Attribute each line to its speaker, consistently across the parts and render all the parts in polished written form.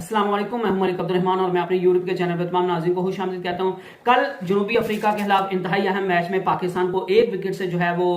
Speaker 1: अस्सलाम वालेकुम, मैं मलिक अब्दुर्रहमान और मैं अपने यूट्यूब के चैनल पर तमाम नाज़रीन को खुशामदीद कहता हूं। कल जनूबी अफ्रीका के खिलाफ इंतहाई अहम मैच में पाकिस्तान को एक विकेट से जो है वो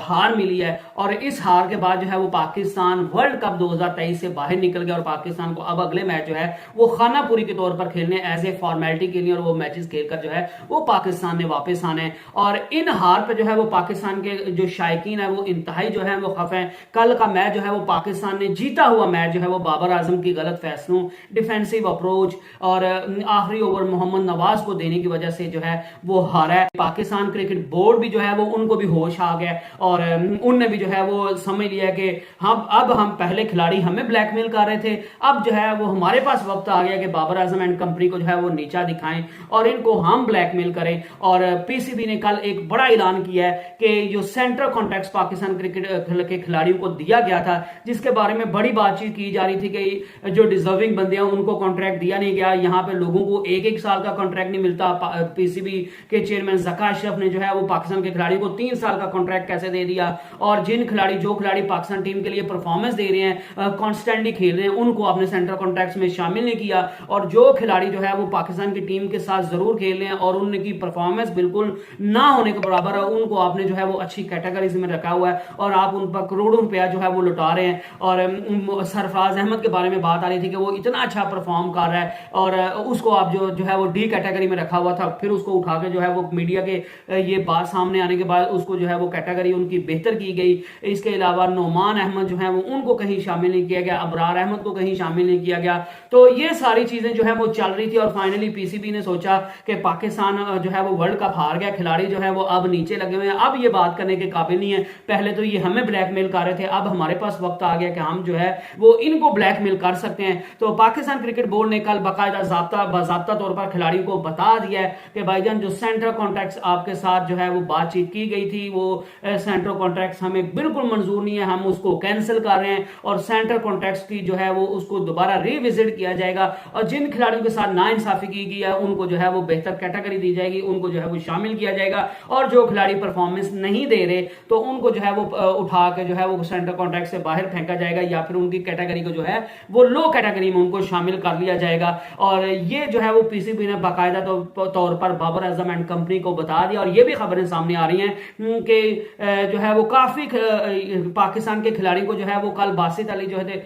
Speaker 1: हार मिली है और इस हार के बाद जो है वो पाकिस्तान वर्ल्ड कप 2023 से बाहर निकल गया और पाकिस्तान को अब अगले मैच जो है वो खानापुरी के तौर पर खेलने एज ए फॉर्मेलिटी के लिए और वो मैचेस खेलकर जो है वो पाकिस्तान ने वापस आने हैं। और इन हार पर जो है वो पाकिस्तान के जो शायकीन है वो इंतहाई जो है वो खफ है। कल का मैच जो है वो पाकिस्तान ने जीता हुआ मैच जो है वो बाबर आजम की गलत फैसलों, डिफेंसिव अप्रोच और आखिरी ओवर मोहम्मद नवाज को देने की वजह से जो है वो हारा है। पाकिस्तान क्रिकेट बोर्ड भी जो है वो उनको भी होश आ गया और उनने भी जो है वो समझ लिया कि हम पहले खिलाड़ी हमें ब्लैकमेल कर रहे थे, अब जो है वो हमारे पास वक्त आ गया कि बाबर आजम एंड कंपनी को जो है वो नीचा दिखाएं और इनको हम ब्लैकमेल करें। और पीसीबी ने कल एक बड़ा ऐलान किया है कि जो सेंट्रल कॉन्ट्रैक्ट पाकिस्तान क्रिकेट के खिलाड़ियों को दिया गया था, जिसके बारे में बड़ी बातचीत की जा रही थी कि जो डिजर्विंग बंदे हैं उनको कॉन्ट्रैक्ट दिया नहीं गया। यहाँ पे लोगों को एक एक साल का कॉन्ट्रैक्ट नहीं मिलता। पीसीबी के चेयरमैन ज़का अशरफ ने जो है वो पाकिस्तान के खिलाड़ी को 3 साल का कॉन्ट्रैक्ट कैसे दे दिया। और जो खिलाड़ी पाकिस्तान टीम के लिए परफॉर्मेंस दे रहे हैं, कॉन्स्टेंटली खेल रहे हैं, उनको आपने सेंट्रल कॉन्ट्रैक्ट में शामिल नहीं किया। और जो खिलाड़ी जो है वो पाकिस्तान की टीम के साथ जरूर खेल रहे हैं और उनकी परफॉर्मेंस बिल्कुल ना होने के बराबर है, उनको आपने जो है वो अच्छी कैटेगरीज में रखा हुआ है और आप उन पर करोड़ों रुपया जो है वो लुटा रहे हैं। और सरफराज अहमद के बारे में बात आ रही थी कि वो इतना अच्छा परफॉर्म कर रहा है और उसको आप जो है वो डी कैटेगरी में रखा हुआ था, फिर उसको उठा के जो है वो मीडिया के ये बात सामने आने के बाद उसको जो है वो कैटेगरी उनकी बेहतर की गई। इसके अलावा नोमान अहमद जो है वो उनको कहीं शामिल नहीं किया गया, अबरार अहमद को कहीं शामिल नहीं किया गया। तो ये सारी चीजें जो है वो चल रही थी और फाइनली पीसीबी ने सोचा कि पाकिस्तान जो है वो वर्ल्ड कप हार गया, खिलाड़ी जो है वो अब नीचे लगे हुए हैं, अब ये बात करने के काबिल नहीं है। पहले तो ये हमें ब्लैकमेल कर रहे थे, अब हमारे पास वक्त आ गया कि हम जो है वो इनको ब्लैकमेल कर सकते हैं। तो पाकिस्तान क्रिकेट बोर्ड ने कल बाकायदा तौर पर खिलाड़ियों को बता दिया है कि भाईजान जो सेंट्रल कॉन्ट्रैक्ट्स आपके साथ जो है वो बातचीत की गई थी वो सेंट्रल कॉन्ट्रैक्ट्स हमें बिल्कुल मंजूर नहीं है, हम उसको कैंसिल कर रहे हैं और सेंट्रल कॉन्ट्रैक्ट्स की जो है वो उसको दोबारा रिविजिट किया जाएगा और जिन खिलाड़ियों के साथ नाइंसाफी की गई है उनको जो है वो बेहतर कैटेगरी दी जाएगी, उनको जो है वो शामिल किया जाएगा और जो खिलाड़ी परफॉर्मेंस नहीं दे रहे तो उनको जो है वो उठा के जो है वो सेंट्रल कॉन्ट्रैक्ट से बाहर फेंका जाएगा या फिर उनकी कैटेगरी को जो है वो लो कैटेगरी में उनको शामिल कर लिया जाएगा। और ये जो है वो पीसीबी ने बाकायदा तौर पर बाबर आजम एंड कंपनी को बता दिया और ये भी खबरें सामने आ रही हैं कि जो है वो काफी पाकिस्तान के खिलाड़ी को जो है वो कल बासित अली जो है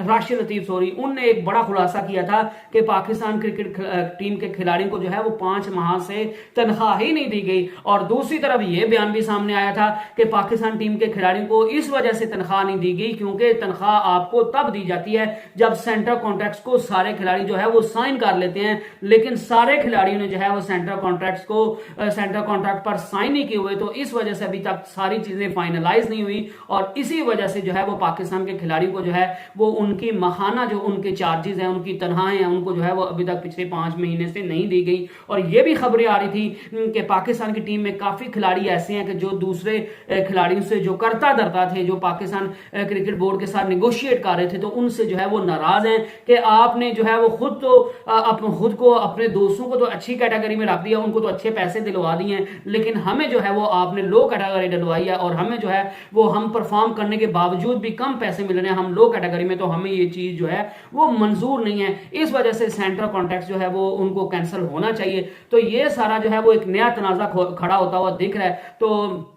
Speaker 1: राशिद लतीफ सॉरी उनने एक बड़ा खुलासा किया था कि पाकिस्तान क्रिकेट टीम के खिलाड़ियों को जो है वो 5 माह से तनख्वाह ही नहीं दी गई। और दूसरी तरफ ये बयान भी सामने आया था कि पाकिस्तान टीम के खिलाड़ियों को इस वजह से तनख्वाह नहीं दी गई क्योंकि तनख्वाह आपको तब दी जाती है जब सेंट्रल कॉन्ट्रैक्ट्स को सारे खिलाड़ी जो है वो साइन कर लेते हैं, लेकिन सारे खिलाड़ियों ने जो है वो सेंट्रल कॉन्ट्रैक्ट्स को सेंट्रल कॉन्ट्रैक्ट पर साइन नहीं किए हुए, तो इस वजह से अभी तक सारी चीजें फाइनलाइज नहीं हुई और इसी वजह से जो है वो पाकिस्तान के खिलाड़ियों को जो है वो उनकी माहाना जो उनके चार्जेस हैं, उनकी तनख्वाहें हैं, उनको जो है वो अभी तक पिछले 5 महीने से नहीं दी गई। और ये भी खबरें आ रही थी कि पाकिस्तान की टीम में काफी खिलाड़ी ऐसे हैं कि जो दूसरे खिलाड़ियों से जो करता धरता थे, जो पाकिस्तान क्रिकेट बोर्ड के साथ निगोशिएट कर रहे थे, तो उनसे जो है वो नाराज हैं कि आपने जो है वो खुद को अपने दोस्तों को तो अच्छी कैटेगरी में रख दिया, उनको तो अच्छे पैसे दिलवा दिए हैं, लेकिन हमें जो है वो आपने लो कैटेगरी डलवाई है और हमें जो है वो हम परफॉर्म करने के बावजूद भी कम पैसे मिल रहे हैं, हम लो कैटेगरी में, तो हमें ये चीज जो है वो मंजूर नहीं है। इस वजह से सेंट्रल कॉन्ट्रैक्ट जो है वो उनको कैंसिल होना चाहिए। तो ये सारा जो है वो एक नया तनाजा खड़ा होता हुआ दिख रहा है। तो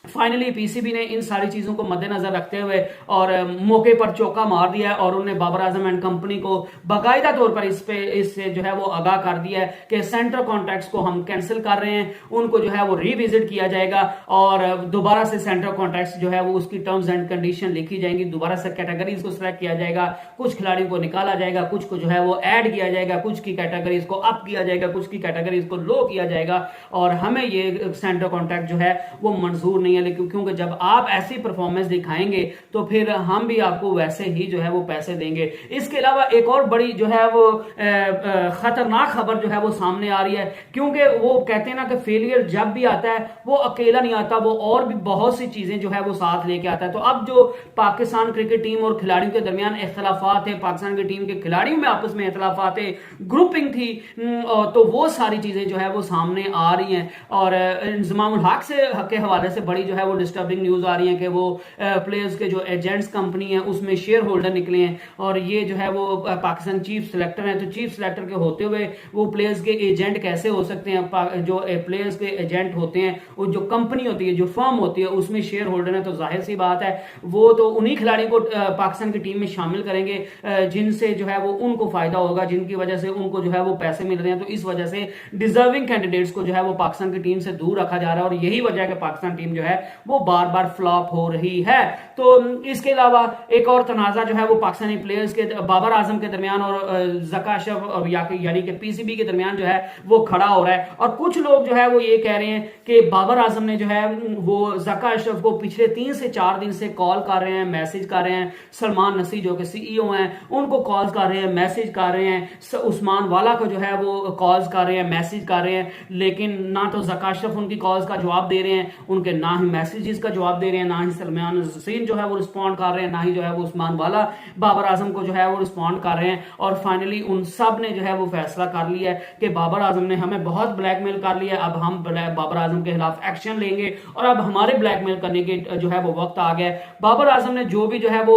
Speaker 1: फाइनली पीसीबी ने इन सारी चीजों को मद्देनजर रखते हुए और मौके पर चौका मार दिया है और उन्होंने बाबर आजम एंड कंपनी को बाकायदा तौर पर इससे जो है वो आगाह कर दिया है कि सेंट्रल कॉन्ट्रैक्ट्स को हम कैंसिल कर रहे हैं, उनको जो है वो रिविजिट किया जाएगा और दोबारा से सेंट्रल कॉन्ट्रैक्ट्स जो है वो उसकी टर्म्स एंड कंडीशन लिखी जाएंगी, दोबारा से कैटेगरीज को सिलेक्ट किया जाएगा, कुछ खिलाड़ियों को निकाला जाएगा, कुछ को जो है वो ऐड किया जाएगा, कुछ की कैटेगरीज को अप किया जाएगा, कुछ की कैटेगरीज को लो किया जाएगा और हमें ये सेंट्रल कॉन्ट्रैक्ट जो है वो मंजूर नहीं है। लेकिन क्योंकि जब आप ऐसी परफॉर्मेंस दिखाएंगे तो फिर हम भी आपको वैसे ही जो है वो पैसे देंगे। इसके अलावा एक और बड़ी जो है वो खतरनाक खबर जो है वो सामने आ रही है, क्योंकि वो कहते हैं ना कि फेलियर जब भी आता है वो अकेला नहीं आता, वो और भी बहुत सी चीजें जो है वो साथ लेके आता है। तो अब जो पाकिस्तान क्रिकेट टीम और खिलाड़ियों के दरमियान इख्तलाफात है, पाकिस्तान की टीम के खिलाड़ियों में आपस में इख्तलाफात है, ग्रुपिंग थी, तो वो सारी चीजें जो है वो सामने आ रही हैं। और इंजमामुल हक के हवाले से बड़ी जो है वो डिस्टर्बिंग न्यूज आ रही है कि वो प्लेयर्स के जो एजेंट्स कंपनी है उसमें शेयर होल्डर निकले हैं, और ये जो है वो पाकिस्तान चीफ सिलेक्टर है, तो चीफ सिलेक्टर के होते हुए वो प्लेयर्स के एजेंट कैसे हो सकते हैं? जो प्लेयर्स के एजेंट होते हैं, वो जो कंपनी होती है, जो फर्म होती है, उसमें शेयर होल्डर है, तो जाहिर सी बात है वो तो उन्हीं खिलाड़ियों को पाकिस्तान की टीम में शामिल करेंगे जिनसे जो है वो उनको फायदा होगा, जिनकी वजह से उनको जो है वो पैसे मिल रहे हैं। तो इस वजह से डिजर्विंग कैंडिडेट्स को जो है वो पाकिस्तान की टीम से दूर रखा जा रहा है, और यही वजह है कि पाकिस्तान टीम जो है वो बार बार फ्लॉप हो रही है। तो इसके अलावा एक और तनाजा जो है वो पाकिस्तानी प्लेयर्स के बाबर आजम के दरमियान और ज़का अशरफ और यानी कि पीसीबी के दरमियान जो है वो खड़ा हो रहा है, और कुछ लोग जो है वो ये कह रहे हैं कि बाबर आजम ने जो है वो ज़का अशरफ को पिछले 3 से 4 दिन से कॉल कर रहे हैं, मैसेज कर रहे हैं। सलमान नसी जो कि सीईओ हैं उनको कॉल कर रहे हैं, मैसेज कर रहे हैं, उस्मान वाला को जो है वो कॉल्स कर रहे हैं, मैसेज कर रहे हैं, लेकिन ना तो ज़का अशरफ उनकी कॉल्स का जवाब दे रहे हैं, उनके ना ही मैसेजेस का जवाब दे रहे हैं, ना ही सलमान नसीन जो है वो रिस्पॉन्ड कर रहे हैं, ना ही जो है वो उस्मान वाला बाबर आजम को जो है वो रिस्पॉन्ड कर रहे हैं। और फाइनली उन सब ने जो है वो फैसला कर लिया है कि बाबर आजम ने हमें बहुत ब्लैकमेल कर लिया, अब हम बाबर आजम के खिलाफ एक्शन लेंगे, और अब हमारे ब्लैकमेल करने के जो है वो वक्त आ गया है। बाबर आजम ने जो भी जो है वो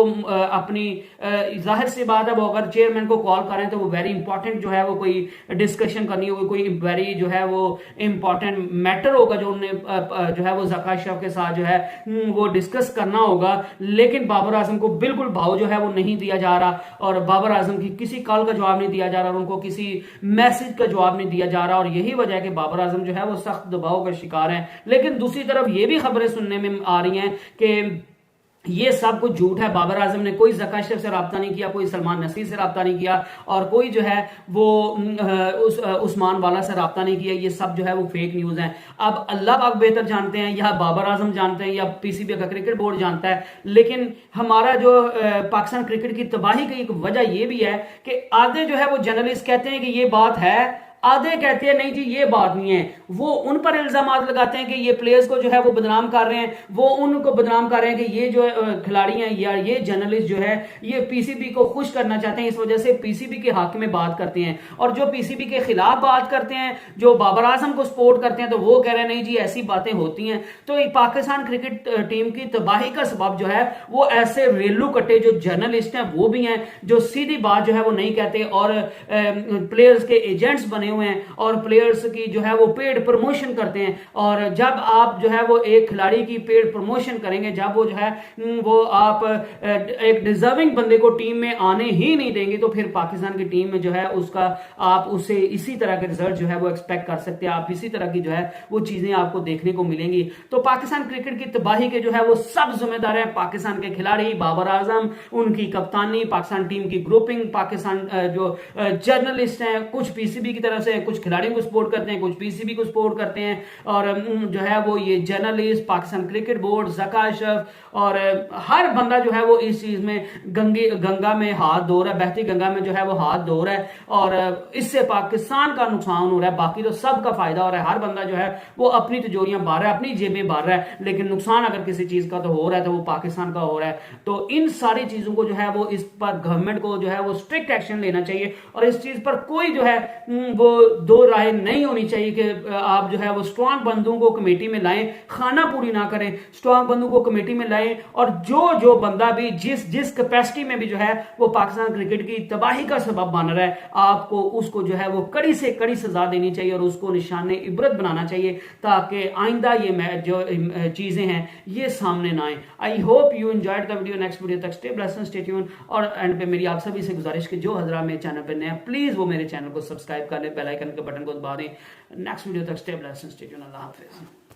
Speaker 1: अपनी जाहिर सी बात है वो अगर चेयरमैन को कॉल करें तो वो वेरी इंपॉर्टेंट जो है वो कोई डिस्कशन करनी होगी, कोई वेरी जो है वो इंपॉर्टेंट मैटर होगा जो उन्हें जो है वो ज़का अशरफ के साथ जो है वो डिस्कस करना होगा, लेकिन बाबर आजम को बिल्कुल भाव जो है वो नहीं दिया जा रहा, और बाबर आजम की किसी कॉल का जवाब नहीं दिया जा रहा, और उनको किसी मैसेज का जवाब नहीं दिया जा रहा, और यही वजह है कि बाबर आजम जो है वो सख्त दबाव का शिकार है। लेकिन दूसरी तरफ ये भी खबरें सुनने में आ रही हैं कि ये सब कुछ झूठ है, बाबर आजम ने कोई ज़का अशरफ से रब्ता नहीं किया, कोई सलमान नसीर से रब्ता नहीं किया, और कोई जो है वो उस्मान वाला से रब्ता नहीं किया। ये सब जो है वो फेक न्यूज है। अब अल्लाह पाक बेहतर जानते हैं, या बाबर आजम जानते हैं, या पीसीबी का क्रिकेट बोर्ड जानता है, लेकिन हमारा जो पाकिस्तान क्रिकेट की तबाही की एक वजह यह भी है कि आधे जो है वो जर्नलिस्ट कहते हैं कि ये बात है, आधे कहते हैं नहीं जी ये बात नहीं है। वो उन पर इल्जाम लगाते हैं कि ये प्लेयर्स को जो है वो बदनाम कर रहे हैं, वो उनको बदनाम कर रहे हैं कि ये जो खिलाड़ी हैं या ये जर्नलिस्ट जो है ये पीसीबी को खुश करना चाहते हैं, इस वजह से पीसीबी के हक में बात करते हैं, और जो पीसीबी के खिलाफ बात करते हैं, जो बाबर आजम को सपोर्ट करते हैं, तो वो कह रहे हैं नहीं जी ऐसी बातें होती हैं। तो पाकिस्तान क्रिकेट टीम की तबाही का सबब जो है वो ऐसे रेलू कट्टे जो जर्नलिस्ट हैं वो भी हैं, जो सीधी बात जो है वो नहीं कहते, और प्लेयर्स के एजेंट्स बने हुए हैं, और प्लेयर्स की जो है वो पेड प्रमोशन करते हैं। और जब आप जो है वो एक खिलाड़ी की पेड प्रमोशन करेंगे, जब वो जो है वो आप एक डिजर्विंग बंदे को टीम में आने ही नहीं देंगे, तो फिर पाकिस्तान की टीम में जो है उसका आप उससे इसी तरह के रिजल्ट जो है वो एक्सपेक्ट कर सकते हैं, आप इसी तरह की जो है वो चीजें आपको देखने को मिलेंगी। तो पाकिस्तान क्रिकेट की तबाही के जो है वो सब जिम्मेदार है पाकिस्तान के खिलाड़ी, बाबर आजम, उनकी कप्तानी, पाकिस्तान टीम की ग्रुपिंग, पाकिस्तान जो जर्नलिस्ट हैं, कुछ पीसीबी की तरफ से कुछ खिलाड़ियों को सपोर्ट करते हैं, कुछ पीसीबी को सपोर्ट करते हैं, और जो है वो ये journalist, Pakistan cricket board, Zaka Ashraf, और हर बंदा जो है वो इस चीज में गंगा में हाथ धो रहा है, बहती गंगा में जो है वो हाथ धो रहा है, और इससे पाकिस्तान का नुकसान हो रहा है, बाकी तो सबका फायदा हो रहा है। हर बंदा जो है वो अपनी तिजोरियां भर रहा है, अपनी जेबें भर रहा है, लेकिन नुकसान अगर किसी चीज का तो हो रहा है तो वो पाकिस्तान का हो रहा है। तो इन सारी चीजों को जो है वो इस पर गवर्नमेंट को जो है वो स्ट्रिक्ट एक्शन लेना चाहिए, और इस चीज पर कोई जो है वो दो राय नहीं होनी चाहिए कि आप जो है वो स्ट्रॉन्ग बंदों को कमेटी में लाएं, खाना पूरी ना करें, स्ट्रॉन्ग बंदों को कमेटी में लाएं, और जो बंदा भी जिस कैपेसिटी में भी जो है वो पाकिस्तान क्रिकेट की तबाही का सबब बन रहा है, आपको उसको जो है वो कड़ी से कड़ी सजा देनी चाहिए, और उसको निशाने इबरत बनाना चाहिए, ताकि आइंदा ये जो चीजें हैं ये सामने ना आए। I hope you enjoyed the video. Next video तक स्टे ब्लेस्ड, स्टे ट्यून्ड, और एंड पे मेरी आप सभी से गुजारिश कि जो हजरा मेरे चैनल पर नए हैं प्लीज वो मेरे चैनल को सब्सक्राइब कर ले, बेल आइकन के बटन को दबा दें। नेक्स्ट वीडियो तक स्टे ब्लेस्ड, स्टे ट्यून्ड। अल्लाह हाफिज।